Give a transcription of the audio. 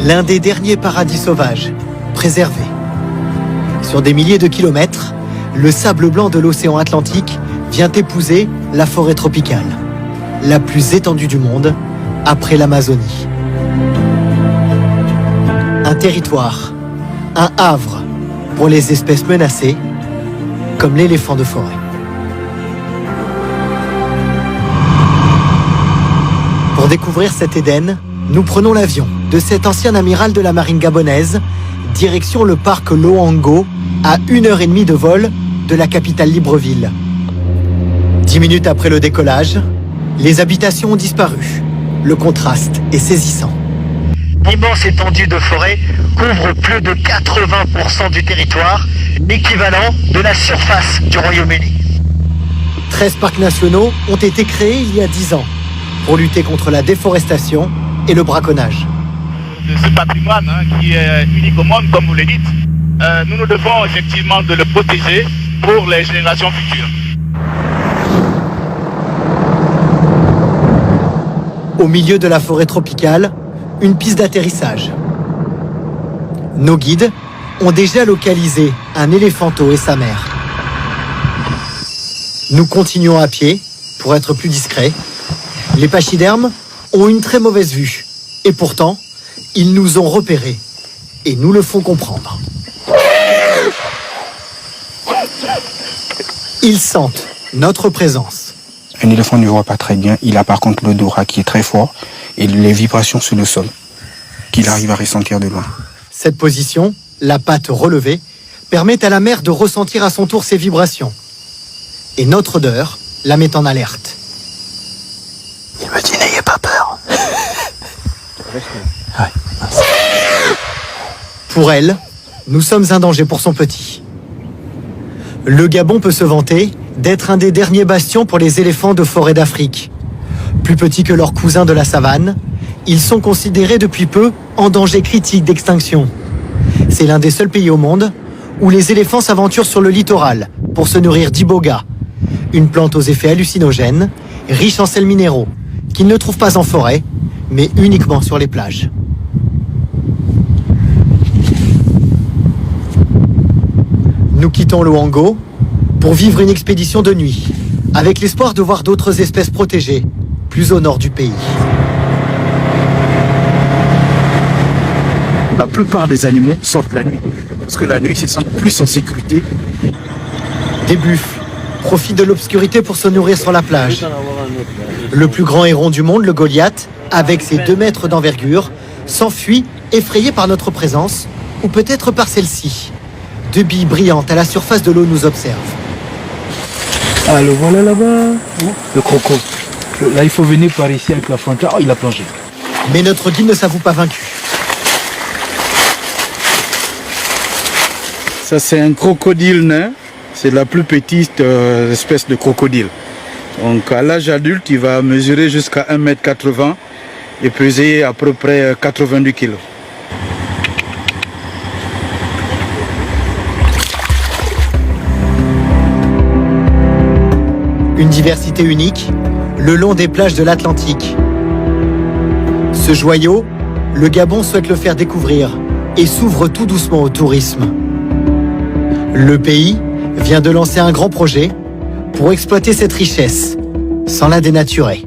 l'un des derniers paradis sauvages, préservés. Sur des milliers de kilomètres, le sable blanc de l'océan Atlantique vient épouser la forêt tropicale, la plus étendue du monde, après l'Amazonie. Un territoire, un havre pour les espèces menacées, comme l'éléphant de forêt. Pour découvrir cet Éden, nous prenons l'avion de cet ancien amiral de la marine gabonaise, direction le parc Loango, à 1h30 de vol de la capitale Libreville. 10 minutes après le décollage, les habitations ont disparu. Le contraste est saisissant. L'immense étendue de forêt couvre plus de 80% du territoire, l'équivalent de la surface du Royaume-Uni. 13 parcs nationaux ont été créés il y a 10 ans pour lutter contre la déforestation et le braconnage. De ce patrimoine qui est unique au monde, comme vous le dites, nous nous devons effectivement de le protéger pour les générations futures. Au milieu de la forêt tropicale, une piste d'atterrissage. Nos guides ont déjà localisé un éléphanto et sa mère. Nous continuons à pied pour être plus discrets. Les pachydermes ont une très mauvaise vue. Et pourtant, ils nous ont repérés et nous le font comprendre. Ils sentent notre présence. Un éléphant ne voit pas très bien. Il a par contre l'odorat qui est très fort et les vibrations sur le sol qu'il arrive à ressentir de loin. Cette position, la patte relevée, permet à la mère de ressentir à son tour ces vibrations. Et notre odeur la met en alerte. Il me dit n'ayez pas peur. Ouais. Pour elle, nous sommes un danger pour son petit. Le Gabon peut se vanter d'être un des derniers bastions pour les éléphants de forêt d'Afrique. Plus petits que leurs cousins de la savane, ils sont considérés depuis peu en danger critique d'extinction. C'est l'un des seuls pays au monde où les éléphants s'aventurent sur le littoral pour se nourrir d'iboga, une plante aux effets hallucinogènes, riche en sels minéraux, qu'ils ne trouvent pas en forêt, mais uniquement sur les plages. Nous quittons Loango pour vivre une expédition de nuit, avec l'espoir de voir d'autres espèces protégées, plus au nord du pays. La plupart des animaux sortent la nuit, parce que la nuit, ils se sentent plus en sécurité. Des buffles profitent de l'obscurité pour se nourrir sur la plage. Le plus grand héron du monde, le Goliath, avec ses 2 mètres d'envergure, s'enfuit, effrayé par notre présence, ou peut-être par celle-ci. 2 billes brillantes à la surface de l'eau nous observent. Ah, le voilà là-bas. Le croco. Là, il faut venir par ici avec la frontière. Oh, il a plongé. Mais notre guide ne s'avoue pas vaincu. Ça, c'est un crocodile nain. C'est la plus petite espèce de crocodile. Donc, à l'âge adulte, il va mesurer jusqu'à 1,80 m et peser à peu près 90 kg. Une diversité unique, le long des plages de l'Atlantique. Ce joyau, le Gabon souhaite le faire découvrir et s'ouvre tout doucement au tourisme. Le pays vient de lancer un grand projet pour exploiter cette richesse sans la dénaturer.